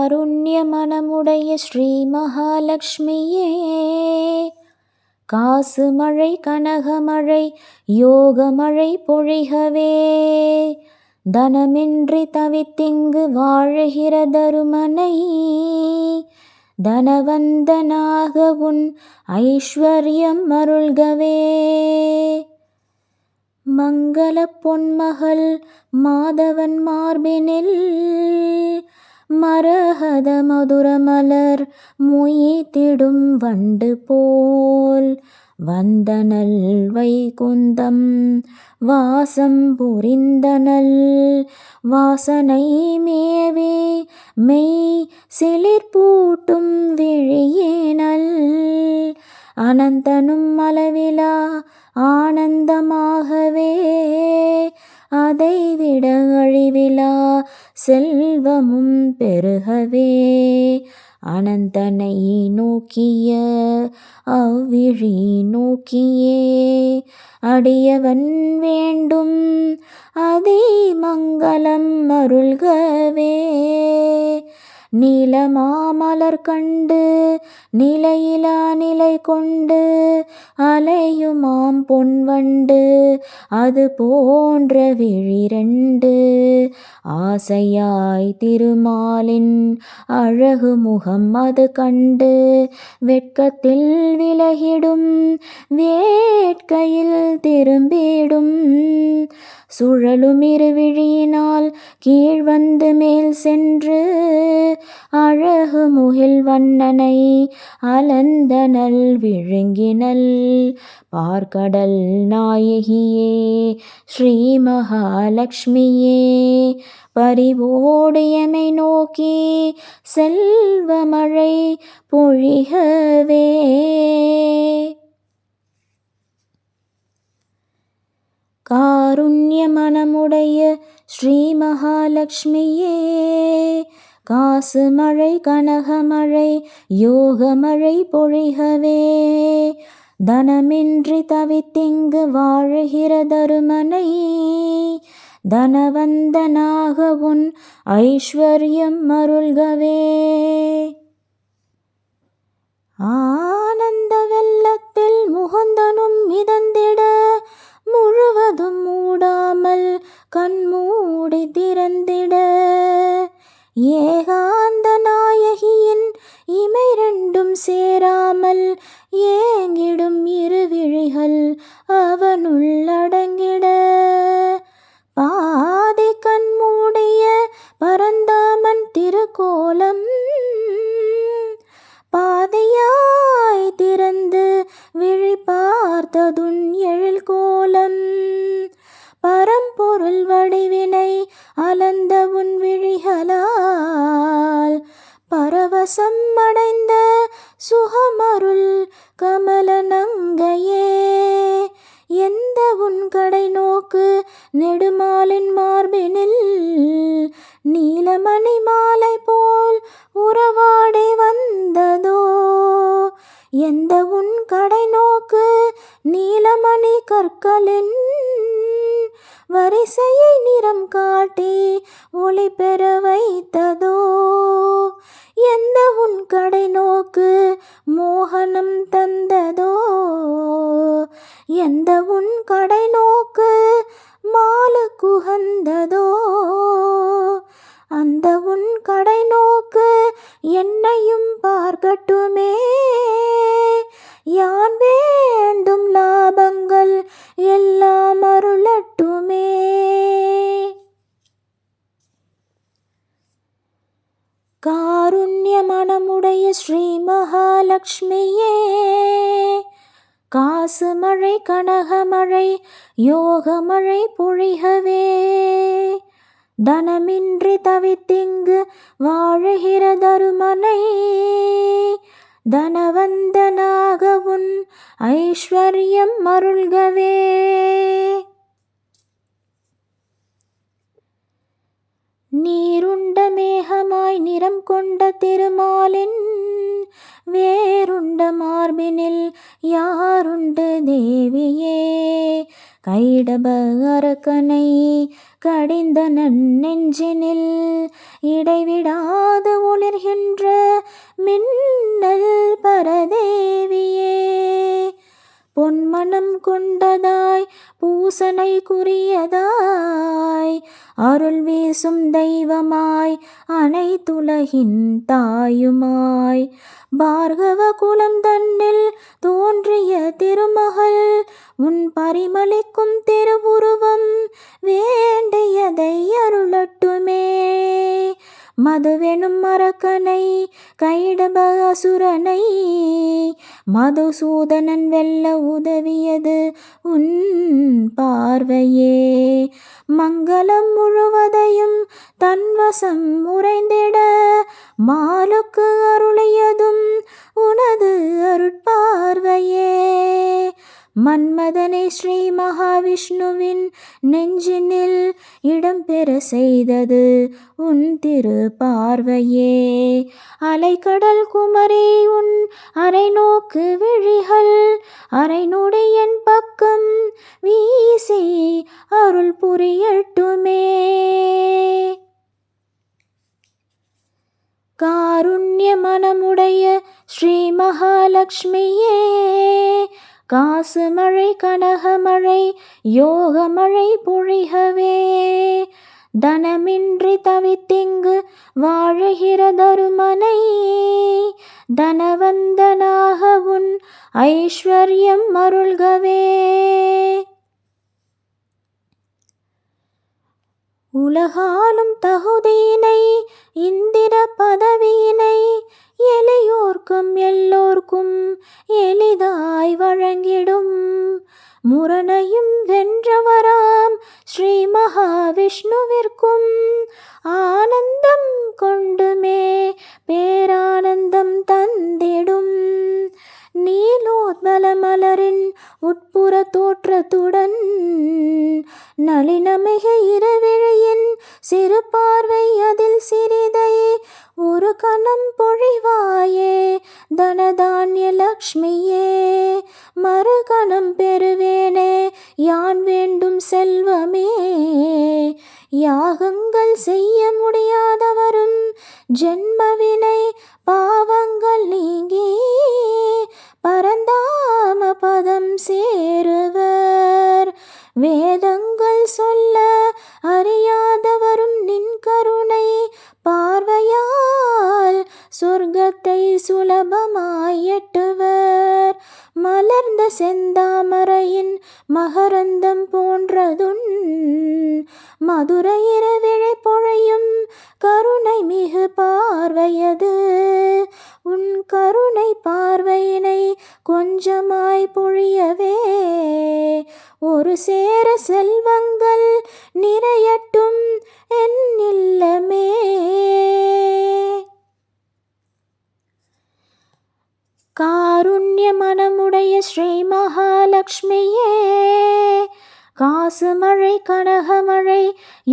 காருண்ய மனமுடைய ஸ்ரீ மகாலட்சுமியே, காசு மழை கனகமழை யோகமழை பொழிகவே, தனமின்றி தவித்திங்கு வாழுகிற தருமனை, தனவந்தனாக உன் ஐஸ்வர்யம் அருள்கவே. மங்கள பொன்மகள் மாதவன் மார்பினில், மரகத மதுரமலர் மொய்த்திடும் வண்டு போல், வந்தனள் வைகுந்தம் வாசம் புரிந்தனள், வாசனை மேவி மெய் சிலிர்ப்பூட்டும் விழியினள், அனந்தனும் அளவிலா ஆனந்தமாகவே, அதைவிட அழிவிலா செல்வமும் பெருகவே, அனந்தனை நோக்கிய அவ்விழி நோக்கியே, அடியவன் வேண்டும் அதி மங்களம் அருள்கவே. நீலமாமலர் கண்டு நிலையிலா நிலை கொண்டு, அலையுமாம் பொன்வண்டு அது போன்ற விழிரண்டு, ஆசையாய் திருமாலின் அழகு முகம் அது கண்டு, வெட்கத்தில் விலகிடும் வேட்கையில் திரும்பிடும், சுழலும் இருவிழியினால் கீழ் வந்து மேல் சென்று, அழகு முகில் வண்ணனை அலந்தனள் விழுங்கினள், பார்க்கடல் நாயகியே ஸ்ரீ மகாலட்சுமியே, பரிவோடு எமை நோக்கி செல்வமழை பொழிகவே. காருண்ய மனமுடைய ஸ்ரீ மகாலட்சுமியே, காசு மழை கனகமழை யோகமழை பொழிகவே, தனமின்றி தவித்திங்கு வாழுகிற தருமனை, தனவந்தனாக உன் ஐஸ்வர்யம் அருள்கவே. ஆனந்த வெள்ளத்தில் முகுந்தனும் மிதந்திட, முழுவதும் மூடாமல் கண்மூடி திறந்திட, ஏகாந்த நாயகியின் இமை ரெண்டும் சேராமல் ஏங்கிடும் இருவிழிகள் அவனுள்ளடங்கிட, பாதி கண்மூடிய பரந்தாமன் திருக்கோலம், பாதையாய் திறந்து விழி பார்த்ததுன் எழில் கோலம், பரம்பொருள் வடிவினை அலந்த உன் விழிகளால், பரவசம் அடைந்த சுகமருள் கமல நங்கையே, எந்த உன் கடை நோக்கு நெடுமாலின் மார்பினில், நீலமணி மாலை போல் உறவாடி வந்ததோ, எந்த உன் கடை நோக்கு நீலமணி கற்களின் வரிசையை நிறம் காட்டி ஒளி பெற வைத்ததோ, எந்த உன் கடை நோக்கு மோகனம் தந்ததோ, எந்த உன் கடை நோக்கு மாலு குகந்ததோ, அந்த உன் கடை நோக்கு என்னையும் பார்க்கட்டுமே, யான் வேண்டும் லாபங்கள் எல்லாம் அருளட்டுமே. காருண்ய மனமுடைய ஸ்ரீ மகாலட்சுமியே, காசு மழை கனகமழை யோகமழை பொழிகவே, தனமின்றி தவித்திங்கு வாழுகிற தருமனை, தனவந்தனாக உன் ஐஸ்வர்யம் அருள்கவே. நீருண்ட மேகமாய் நிறம் கொண்ட திருமாலின், வேருண்ட மார்பினில் யாருண்டு தேவியே, கைடப அரக்கனை கடிந்த நெஞ்சினில் இடைவிடாது ஒளிர்கின்ற மின்னல் பரதேவியே. பொன்மணம் கொண்டதாய் பூசனை குறியதாய் அருள் வீசும் தெய்வமாய் அனைத்துலகின் தாயுமாய் பார்கவ குலம் தன்னில் தோன்றிய திருமகள் உன் பரிமளிக்கும் திருவுருவம் வேண்டியதை அருளட்டுமே. மதுவெனும் அரக்கனை கைடப அசுரனை மதுசூதனன் வெல்ல உதவியது உன் பார்வையே. மங்களம் முழுவதையும் தன்வசம் உறைந்திட மாலுக்கு அருளியதும் உனது அருட்பார்வையே. மன்மதனை ஸ்ரீ மகாவிஷ்ணுவின் நெஞ்சினில் இடம்பெற செய்தது உன் திரு பார்வையே. அலைக்கடல் குமரி உன் அரைநோக்கு விழிகள் அரைநொடி என் பக்கம் வீசி அருள் புரியட்டுமே. காருண்ய மனமுடைய ஸ்ரீ மகாலட்சுமியே, காசு மழை கனகமழை யோகமழை பொழிகவே. தனமின்றி தவித்திங்கு வாழுகிற தருமனை தனவந்தனாக உன் ஐஸ்வர்யம் அருள்கவே. உலகாலும் தகுதியினை இந்திர பதவியினை எளியோர்க்கும் எல்லோர்க்கும் எளிதாய் வழங்கிடும் முரணையும் வென்றவராம் ஸ்ரீ மகாவிஷ்ணுவிற்கும் ஆனந்தம் கொண்டுமே பேரானந்தம் தந்திடும். நீலோத்பல மலரின் உட்புற தோற்றத்துடன் நளினமிக இரவிழையின் சிறு பார்வை அதில் சிறிதை ஒரு கணம் பொழிவாயே தனதான்ய லக்ஷ்மியே. மறுகணம் பெறுவேனே யான் வேண்டும் செல்வமே. யாகங்கள் செய்ய முடியாதவரும் ஜென்மவினை பாவங்கள் நீங்கி பரந்தாம பதம் சேருவர். வேதங்கள் சொல்ல அறியாதவரும் நின் கருணை பார்வையால் சொர்க்கத்தை சுலபமாய் எட்டுவர். மலர்ந்த செந்தாமரையின் மகரந்தம் போன்றதுன் மதுரை இரவிழை பொழையும் கருணை மிகு பார்வையது. உன் கருணை பார்வையினை கொஞ்சமாய் பொழியவே ஒரு சேர செல்வங்கள் நிறையட்டும் என் இல்லமே. காருண்ய மனமுடைய ஸ்ரீ மகாலட்சுமியே, காசு மழை கனகமழை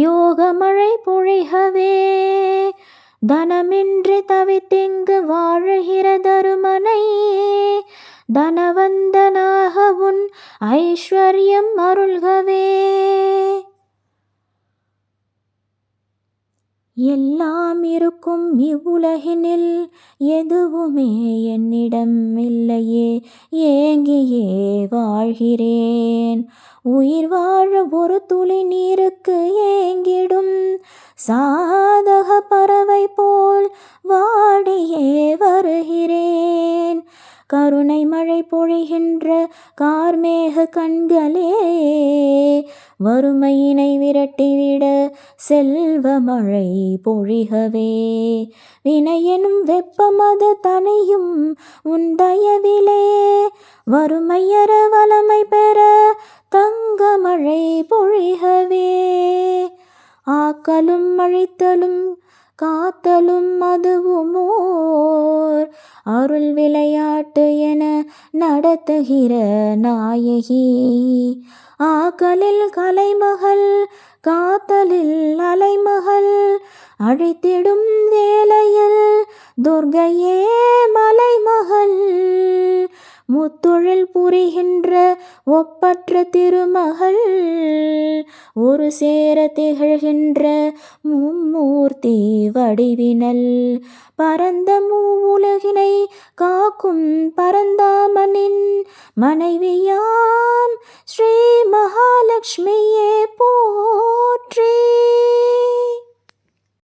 யோகமழை பொழிகவே. தனமின்றி தவித்திங்கு வாழுகிற தருமனை தனவந்தனாக உன் ஐஸ்வர்யம் அருள்கவே. எல்லாம் இருக்கும் இவ்வுலகினில் எதுவுமே என்னிடம் இல்லையே ஏங்கியே வாழ்கிறேன். உயிர் வாழ ஒரு துளி நீருக்கு ஏங்கிடும் சாதக பறவை போல் வாடியே வருகிறேன். கருணை மழை பொழிகின்ற கார்மேக கண்களே, வறுமையினை விரட்டிவிட செல்வ மழை பொழிகவே. வினையெனும் வெப்பமது தனையும் உன் தயவிலே, வறுமையற வளமை பெற தங்க மழை பொழிகவே. ஆக்கலும் அழித்தலும் காத்தலும் அதுவுமோர் அருள் விளையாட்டு என நடத்துகிற நாயகி. ஆக்கலில் கலைமகள் காத்தலில் அலைமகள், அழித்திடும் வேளையில் துர்க்கையே மலைமகள். முத்தொழில் புரிகின்ற ஒப்பற்ற திருமகள் ஒரு சேர திகழ்கின்ற மும்மூர்த்தி வடிவினல் பரந்த மூவுலகினை காக்கும் பரந்தாமனின் மனைவியாம் ஸ்ரீ மகாலட்சுமியே போற்றி.